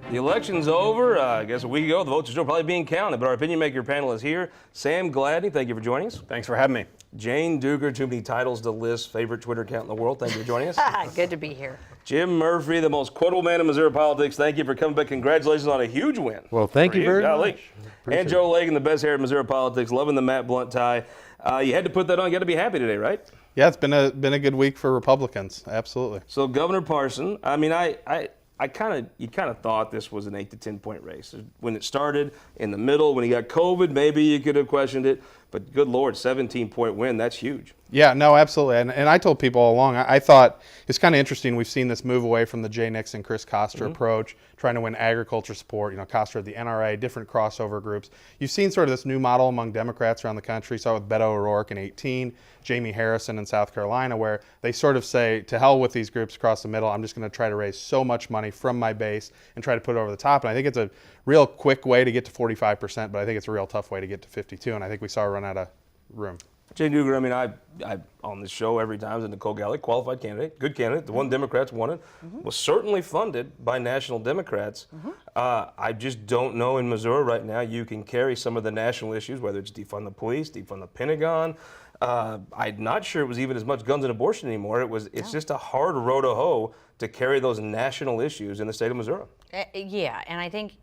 The election's over. I guess a week ago, the votes are still probably being counted, but our opinion maker panel is here. Sam Gladney, thank you for joining us. Thanks for having me. Jane Duger, too many titles to list, favorite Twitter account in the world. Thank you for joining us. Good to be here. Jim Murphy, the most quotable man in Missouri politics. Thank you for coming back. Congratulations on a huge win. Well, thank you very much. And Joe Lakin, the best hair in Missouri politics, loving the Matt Blunt tie. You had to put that on. You got to be happy today, right? Yeah, it's been a good week for Republicans. Absolutely. So Governor Parson, I mean, you kind of thought this was an 8 to 10 point race when it started. In the middle, when he got COVID, maybe you could have questioned it. But good Lord, 17-point win, that's huge. Yeah, no, absolutely. And I told people all along, I thought it's kind of interesting. We've seen this move away from the Jay Nixon, Chris Koster approach, trying to win agriculture support. You know, Koster at the NRA, different crossover groups. You've seen sort of this new model among Democrats around the country. Saw with Beto O'Rourke in 18, Jamie Harrison in South Carolina, where they sort of say, to hell with these groups across the middle. I'm just going to try to raise so much money from my base and try to put it over the top. And I think it's a real quick way to get to 45%, but I think it's a real tough way to get to 52. And I think we saw a run out of room. Jay Duger, I mean, I on this show every time is a Nicole Galley, qualified candidate, good candidate. The one Democrats wanted was certainly funded by national Democrats. I just don't know in Missouri right now you can carry some of the national issues, whether it's defund the police, defund the Pentagon. I'm not sure it was even as much guns and abortion anymore. It's just a hard row to hoe to carry those national issues in the state of Missouri. Yeah, and I think,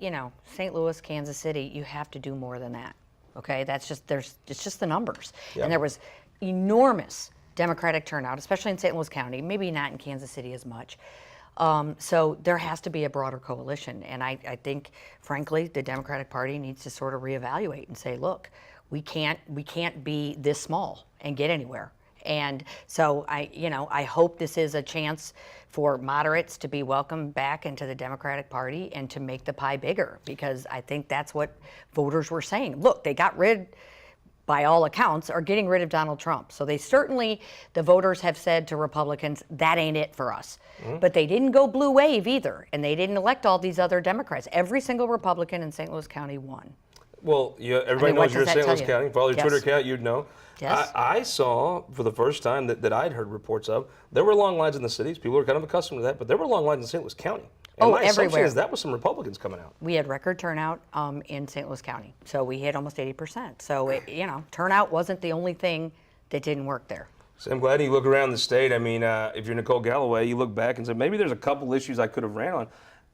St. Louis, Kansas City, you have to do more than that. Okay, it's just the numbers. Yeah. And there was enormous Democratic turnout, especially in St. Louis County, maybe not in Kansas City as much. So there has to be a broader coalition. And I think, frankly, the Democratic Party needs to sort of reevaluate and say, look, we can't be this small and get anywhere. And so I hope this is a chance for moderates to be welcomed back into the Democratic Party and to make the pie bigger, because I think that's what voters were saying. Look, they got rid, by all accounts, are getting rid of Donald Trump. So the voters have said to Republicans, that ain't it for us. But they didn't go blue wave either, and they didn't elect all these other Democrats. Every single Republican in St. Louis County won. Well, everybody knows you're in St. Louis County. For all your Yes. Twitter account, you'd know. Yes. I saw for the first time that I'd heard reports of, there were long lines in the cities. People are kind of accustomed to that, but there were long lines in St. Louis County. And my assumption everywhere. is that was some Republicans coming out. We had record turnout in St. Louis County. So we hit almost 80%. So, turnout wasn't the only thing that didn't work there. So I'm glad you look around the state. I mean, if you're Nicole Galloway, you look back and say, maybe there's a couple issues I could have ran on.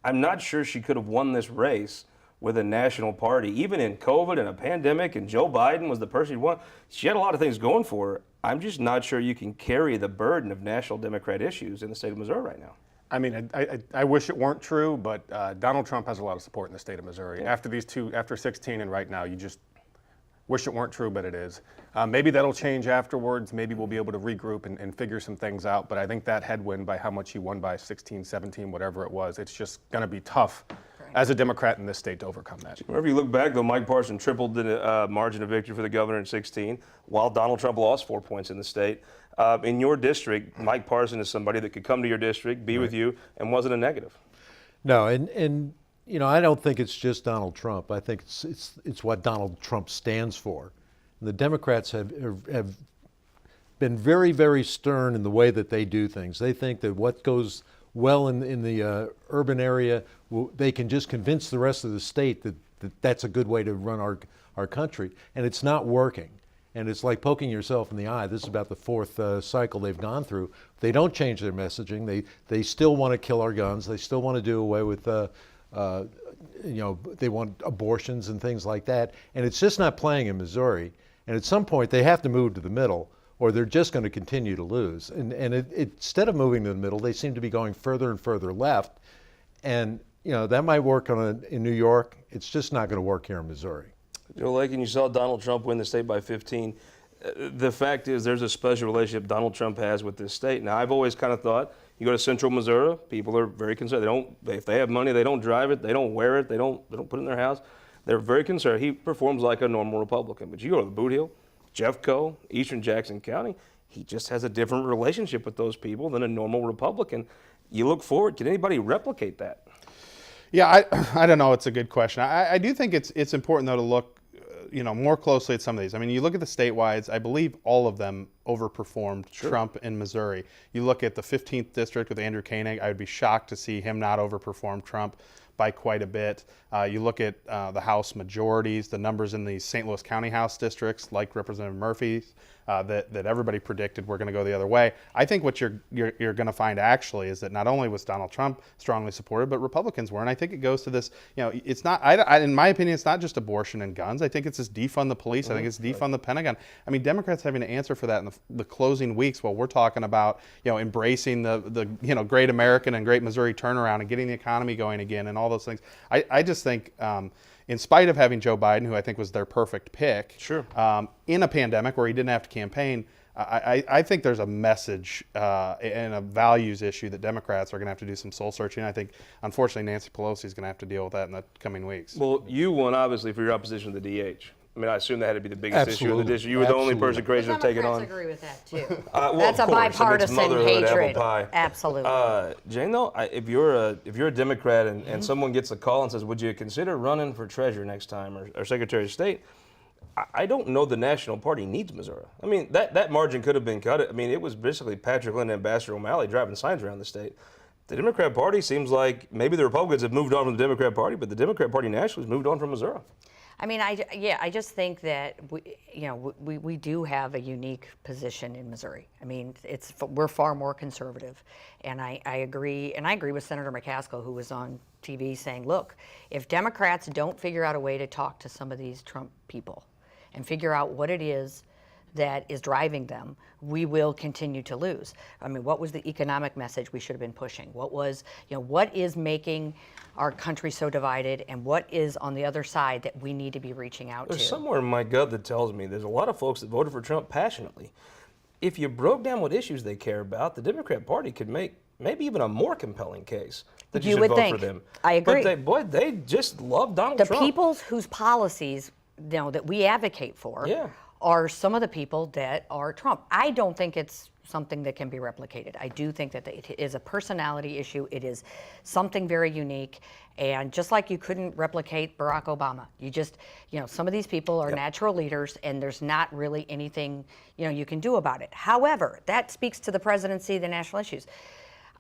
I'm not sure she could have won this race with a national party. Even in COVID and a pandemic, and Joe Biden was the person who won, she had a lot of things going for her. I'm just not sure you can carry the burden of national Democrat issues in the state of Missouri right now. I mean, I wish it weren't true, but Donald Trump has a lot of support in the state of Missouri. Yeah. After 16 and right now, you just wish it weren't true, but it is. Maybe that'll change afterwards. Maybe we'll be able to regroup and figure some things out. But I think that headwind by how much he won by 16, 17, whatever it was, it's just going to be tough as a Democrat in this state to overcome that. Whenever you look back, though, Mike Parson tripled the margin of victory for the governor in 16, while Donald Trump lost 4 points in the state. In your district, Mike Parson is somebody that could come to your district, be with you, and wasn't a negative. No, and I don't think it's just Donald Trump. I think it's what Donald Trump stands for. And the Democrats have been very, very stern in the way that they do things. They think that what goes well in the urban area, they can just convince the rest of the state that that's a good way to run our country, and it's not working. And it's like poking yourself in the eye. This is about the fourth cycle they've gone through. They don't change their messaging. They still want to kill our guns. They still want to do away with, they want abortions and things like that. And it's just not playing in Missouri. And at some point, they have to move to the middle, or they're just going to continue to lose. And instead of moving to the middle, they seem to be going further and further left. And that might work in New York. It's just not going to work here in Missouri. Joe Lakin, you saw Donald Trump win the state by 15. The fact is there's a special relationship Donald Trump has with this state. Now, I've always kind of thought, you go to central Missouri, people are very concerned. If they have money, they don't drive it, they don't wear it, they don't put it in their house. They're very concerned. He performs like a normal Republican. But you go to the Boot Hill, Jeffco, Eastern Jackson County, he just has a different relationship with those people than a normal Republican. You look forward, can anybody replicate that? Yeah, I don't know. It's a good question. I do think it's important, though, to look more closely at some of these. I mean, you look at the statewide, I believe all of them overperformed Trump in Missouri. You look at the 15th district with Andrew Koenig, I would be shocked to see him not overperform Trump by quite a bit. You look at the House majorities, the numbers in the St. Louis County House districts, like Representative Murphy's, that everybody predicted were going to go the other way. I think what you're going to find actually is that not only was Donald Trump strongly supported, but Republicans were. And I think it goes to this, it's not, in my opinion, it's not just abortion and guns. I think it's this defund the police. I think it's defund the Pentagon. I mean, Democrats having to answer for that in the closing weeks while we're talking about, embracing the great American and great Missouri turnaround and getting the economy going again and all those things. I just think, in spite of having Joe Biden, who I think was their perfect pick, Sure. In a pandemic where he didn't have to campaign, I think there's a message and a values issue that Democrats are going to have to do some soul searching. I think, unfortunately, Nancy Pelosi is going to have to deal with that in the coming weeks. Well, you won, obviously, for your opposition to the DH. I mean, I assume that had to be the biggest issue in the Absolutely. district. You were the only person crazy to take it Democrats on. agree with that too. Well, That's of a course, amidst bipartisan motherhood, apple hatred. pie. Absolutely. Jane, though, if you're a Democrat and someone gets a call and says, "Would you consider running for treasurer next time or Secretary of State?" I don't know the National Party needs Missouri. I mean, that margin could have been cut. I mean, it was basically Patrick Lynn and Ambassador O'Malley driving signs around the state. The Democrat Party seems like maybe the Republicans have moved on from the Democrat Party, but the Democrat Party nationally has moved on from Missouri. I mean, I just think that we do have a unique position in Missouri. I mean, we're far more conservative, and I agree with Senator McCaskill, who was on TV saying, look, if Democrats don't figure out a way to talk to some of these Trump people and figure out what it is that is driving them, we will continue to lose. I mean, what was the economic message we should have been pushing? What is making our country so divided, and what is on the other side that we need to be reaching out There's to? somewhere in my gut that tells me there's a lot of folks that voted for Trump passionately. If you broke down what issues they care about, the Democrat Party could make maybe even a more compelling case that you You should would vote think. for them. I agree. But they just love Donald The Trump. people whose policies that we advocate for Yeah. are some of the people that are Trump. I don't think it's something that can be replicated. I do think that it is a personality issue. It is something very unique. And just like you couldn't replicate Barack Obama, some of these people are natural leaders, and there's not really anything, you can do about it. However, that speaks to the presidency, the national issues.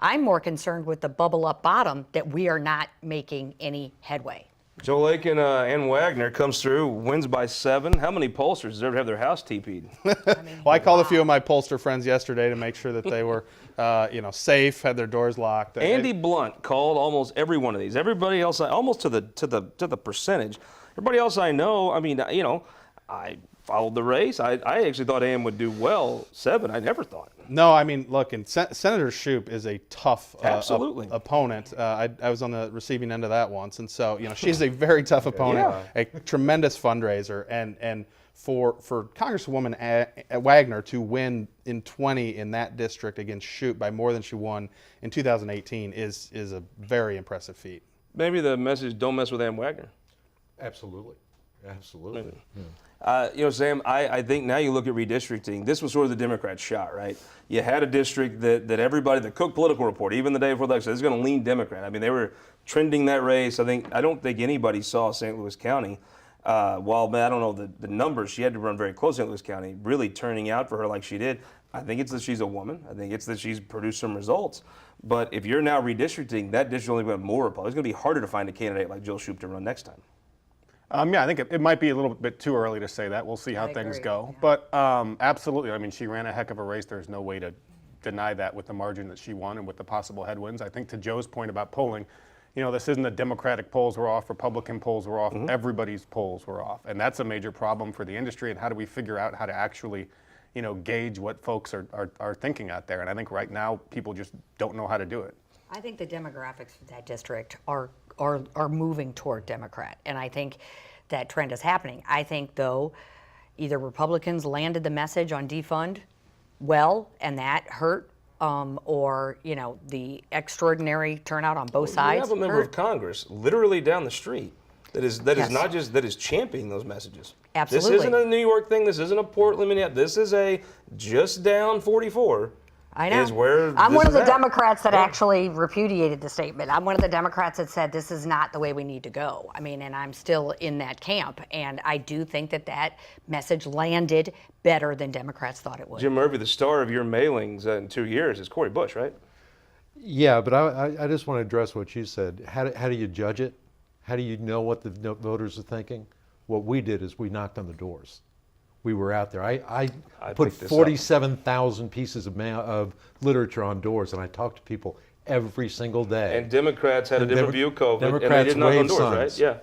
I'm more concerned with the bubble up bottom that we are not making any headway. Joe Lakin and Wagner comes through, wins by 7. How many pollsters deserve to have their house TP'd? Well, I called a few of my pollster friends yesterday to make sure that they were, safe, had their doors locked. Andy Blunt called almost every one of these. Everybody else, almost to the percentage. Everybody else I know, I mean, I followed the race. I actually thought Ann would do well. 7, I never thought. No, I mean, look, and Senator Shoup is a tough Absolutely. opponent. I was on the receiving end of that once, and so she's a very tough opponent, a tremendous fundraiser, and for Congresswoman Wagner to win in 20 in that district against Shoup by more than she won in 2018 is a very impressive feat. Maybe the message: don't mess with Ann Wagner. Absolutely. Absolutely. Sam, I think now you look at redistricting, this was sort of the Democrats' shot, right? You had a district that everybody, the Cook Political Report, even the day before the election, this is going to lean Democrat. I mean, they were trending that race. I don't think anybody saw St. Louis County. I don't know the numbers, she had to run very close to St. Louis County, really turning out for her like she did. I think it's that she's a woman. I think it's that she's produced some results. But if you're now redistricting, that district only got more Republicans. It's going to be harder to find a candidate like Jill Shoup to run next time. I think it might be a little bit too early to say that. We'll see how things agree, go. yeah. But absolutely, I mean, she ran a heck of a race. There's no way to deny that with the margin that she won and with the possible headwinds. I think to Joe's point about polling, this isn't the Democratic polls were off, Republican polls were off, everybody's polls were off. And that's a major problem for the industry. And how do we figure out how to actually, gauge what folks are thinking out there? And I think right now people just don't know how to do it. I think the demographics of that district are moving toward Democrat, and I think that trend is happening. I think, though, either Republicans landed the message on defund well, and that hurt, or the extraordinary turnout on both sides. You have a member hurt. of Congress literally down the street that is Yes. not just that is championing those messages. Absolutely. This isn't a New York thing. This isn't a Portland, Minneapolis. This is a just down 44. I know. is where I'm this one of is the at. Democrats that actually repudiated the statement. I'm one of the Democrats that said this is not the way we need to go. I mean, and I'm still in that camp. And I do think that that message landed better than Democrats thought it would. Jim Murphy, the star of your mailings in 2 years is Cory Bush, right? Yeah, but I just want to address what you said. How do you judge it? How do you know what the voters are thinking? What we did is we knocked on the doors. We were out there. I put picked this up. 47,000 pieces of literature on doors, and I talked to people every single day. And Democrats had a And different view of COVID, Democrats and they did knock on waved doors, signs. right? Yeah.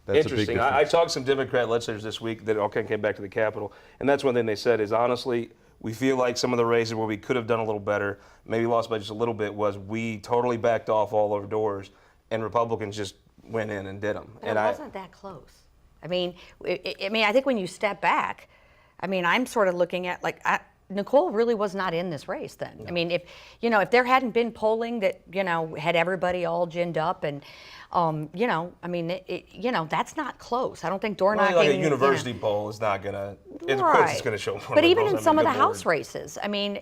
That's Interesting. A big I difference. talked to some Democrat legislators this week that all kind of came back to the Capitol, and that's one thing they said is honestly, we feel like some of the races where we could have done a little better, maybe lost by just a little bit, was we totally backed off all our doors, and Republicans just went in and did them. But And it wasn't that close. I mean, I think when you step back, I mean, I'm sort of looking at like Nicole really was not in this race then. No. I mean, if there hadn't been polling that had everybody all ginned up and I mean, that's not close. I don't think door knocking. Like a university poll is not gonna. Of course, it's gonna show more. But even liberals. in I some mean, of the good House Lord. races, I mean,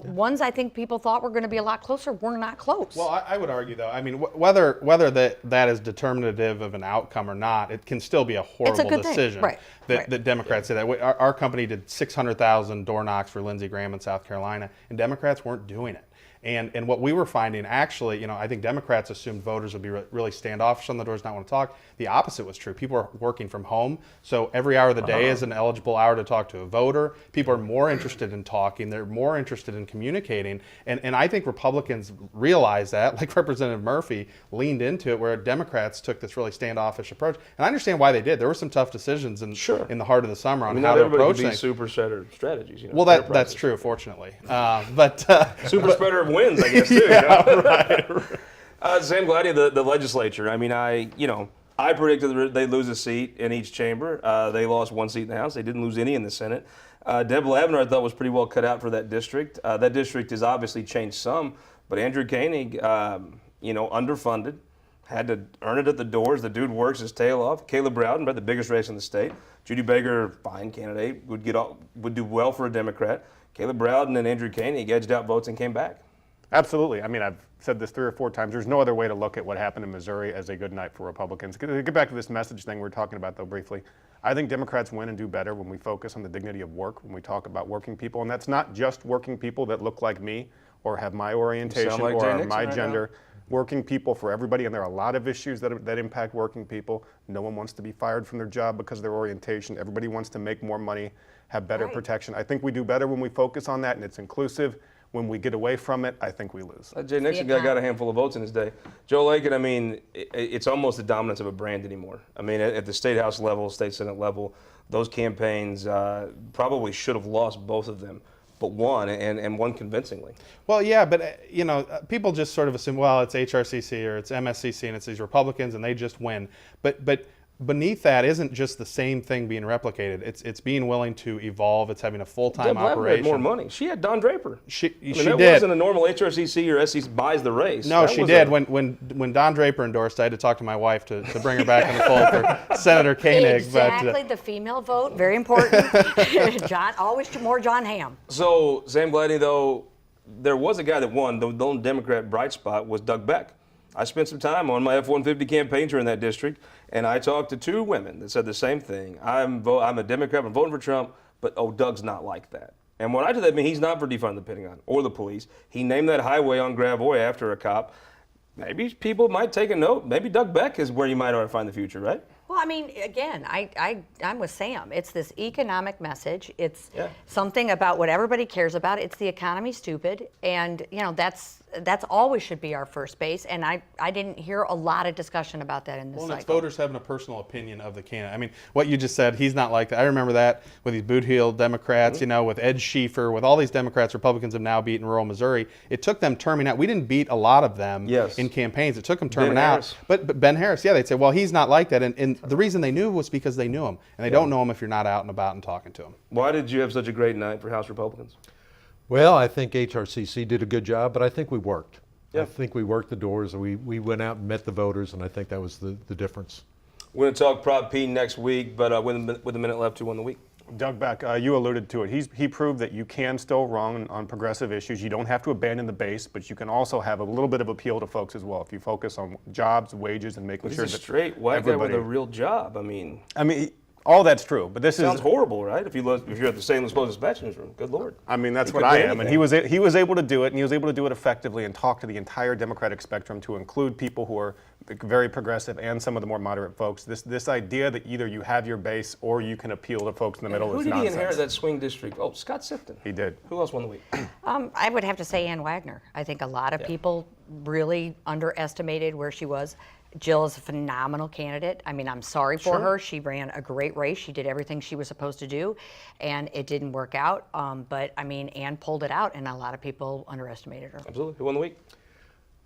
ones I think people thought were going to be a lot closer were not close. Well, I would argue, though, I mean, whether that is determinative of an outcome or not, it can still be a horrible good thing. decision Right. that Democrats did that. Our company did 600,000 door knocks for Lindsey Graham in South Carolina, and Democrats weren't doing it. And what we were finding, actually, I think Democrats assumed voters would be really standoffish on the doors, not want to talk. The opposite was true. People are working from home, so every hour of the day is an eligible hour to talk to a voter. People are more interested in talking. They're more interested in communicating. And I think Republicans realized that, like Representative Murphy leaned into it, where Democrats took this really standoffish approach. And I understand why they did. There were some tough decisions in the heart of the summer on how Not to everybody approach can be things. super spreader strategies. Well, fair that's process. true, fortunately. But Super spreader wins, I guess, too. right. Sam Glady, the legislature. I mean, I predicted they'd lose a seat in each chamber. They lost one seat in the House. They didn't lose any in the Senate. Deb Lavender, I thought, was pretty well cut out for that district. That district has obviously changed some, but Andrew Koenig, underfunded, had to earn it at the doors. The dude works his tail off. Caleb Rowden, the biggest race in the state. Judy Baker, fine candidate, would do well for a Democrat. Caleb Rowden and Andrew Koenig edged out votes and came back. Absolutely. I mean, I've said this 3 or 4 times. There's no other way to look at what happened in Missouri as a good night for Republicans. Get back to this message thing we were talking about, though, briefly. I think Democrats win and do better when we focus on the dignity of work, when we talk about working people. And that's not just working people that look like me or have my orientation like or Jay are Nixon my right gender. Working people for everybody, and there are a lot of issues that impact working people. No one wants to be fired from their job because of their orientation. Everybody wants to make more money, have better protection. I think we do better when we focus on that, and it's inclusive. When we get away from it, I think we lose. Jay Nixon got a handful of votes in his day. Joe Lakin, I mean, it's almost the dominance of a brand anymore. I mean, at the state house level, state senate level, those campaigns probably should have lost both of them, but won, and won convincingly. Well, yeah, but people just sort of assume, well, it's HRCC or it's MSCC and it's these Republicans and they just win. But beneath that isn't just the same thing being replicated. It's being willing to evolve. It's having a full-time Deb Lavender operation. had more money. She had Don Draper. She that did. wasn't a normal HRCC or SEC buys the race. No, That she was did. When Don Draper endorsed, I had to talk to my wife to bring her back in the fold for Senator Koenig. Exactly, the female vote, very important. John, always more John Hamm. So, Sam Glady, though, there was a guy that won. The only Democrat bright spot was Doug Beck. I spent some time on my F-150 campaign tour in that district, and I talked to 2 women that said the same thing. I'm a Democrat, I'm voting for Trump, but Doug's not like that. And what I did that mean he's not for defunding the Pentagon or the police. He named that highway on Gravois after a cop. Maybe people might take a note. Maybe Doug Beck is where you might ought to find the future, right? Well, I mean, again, I'm with Sam. It's this economic message. It's something about what everybody cares about. It's the economy, stupid, and that's always should be our first base. And I didn't hear a lot of discussion about that in this Well, it's cycle. voters having a personal opinion of the candidate. I mean, what you just said, he's not like that. I remember that with these boot-heel Democrats, with Ed Schieffer, with all these Democrats Republicans have now beaten rural Missouri. It took them terming out. We didn't beat a lot of them in campaigns. It took them terming out. Harris. But Ben Harris, they'd say, well, he's not like that. And the reason they knew was because they knew him. And they don't know him if you're not out and about and talking to him. Why did you have such a great night for House Republicans? Well, I think HRCC did a good job, but I think we worked. Yeah. I think we worked the doors. We went out and met the voters, and I think that was the difference. We're going to talk Prop P next week, but with a minute left, who won the week? Doug Beck, you alluded to it. He proved that you can still run on progressive issues. You don't have to abandon the base, but you can also have a little bit of appeal to folks as well. If you focus on jobs, wages, and making He's sure a that straight white guy with everybody- a real job. I mean, all that's true. But this sounds is horrible, right? If you're at the St. Louis Post-Dispatch newsroom, good Lord. I mean, that's He what could I be am. And anything. he was able to do it, and he was able to do it effectively and talk to the entire Democratic spectrum to include people who are very progressive and some of the more moderate folks. This idea that either you have your base or you can appeal to folks in the middle Who is did he nonsense. inherit that swing district? Oh, Scott Sifton. He did. Who else won the week? I would have to say Ann Wagner. I think a lot of people really underestimated where she was. Jill is a phenomenal candidate. I mean, I'm sorry for Sure. her. She ran a great race. She did everything she was supposed to do, and it didn't work out. But, I mean, Ann pulled it out, and a lot of people underestimated her. Absolutely. Who won the week?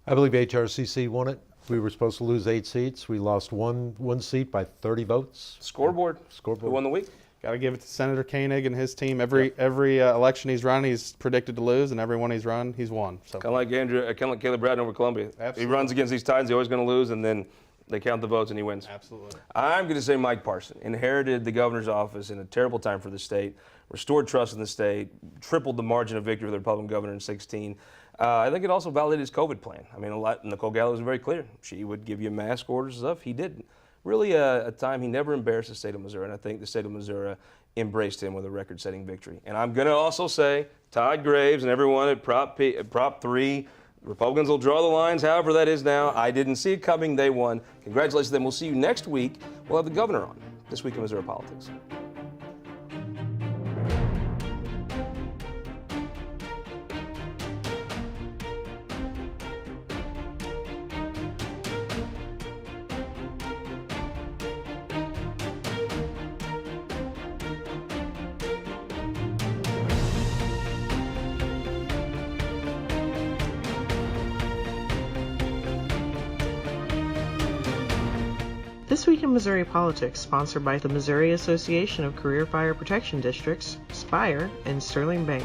I believe HRCC won it. We were supposed to lose 8 seats. We lost one seat by 30 votes. Scoreboard. Scoreboard. Who won the week? Got to give it to Senator Koenig and his team. Every election he's run, he's predicted to lose, and every one he's run, he's won. So Kind of like Caleb Bratton over Columbia. Absolutely. He runs against these Titans, he's always going to lose, and then they count the votes and he wins. absolutely. I'm going to say Mike Parson inherited the governor's office in a terrible time for the state, restored trust in the state, tripled the margin of victory for the Republican governor in 2016. I think it also validated his COVID plan. I mean, Nicole Gallo was very clear. She would give you mask orders and stuff. He didn't. Really a time he never embarrassed the state of Missouri, and I think the state of Missouri embraced him with a record-setting victory. And I'm going to also say Todd Graves and everyone at Prop 3, Republicans will draw the lines, however that is now. I didn't see it coming. They won. Congratulations to them. We'll see you next week. We'll have the governor on This Week in Missouri Politics. This Week in Missouri Politics, sponsored by the Missouri Association of Career Fire Protection Districts, Spire, and Sterling Bank.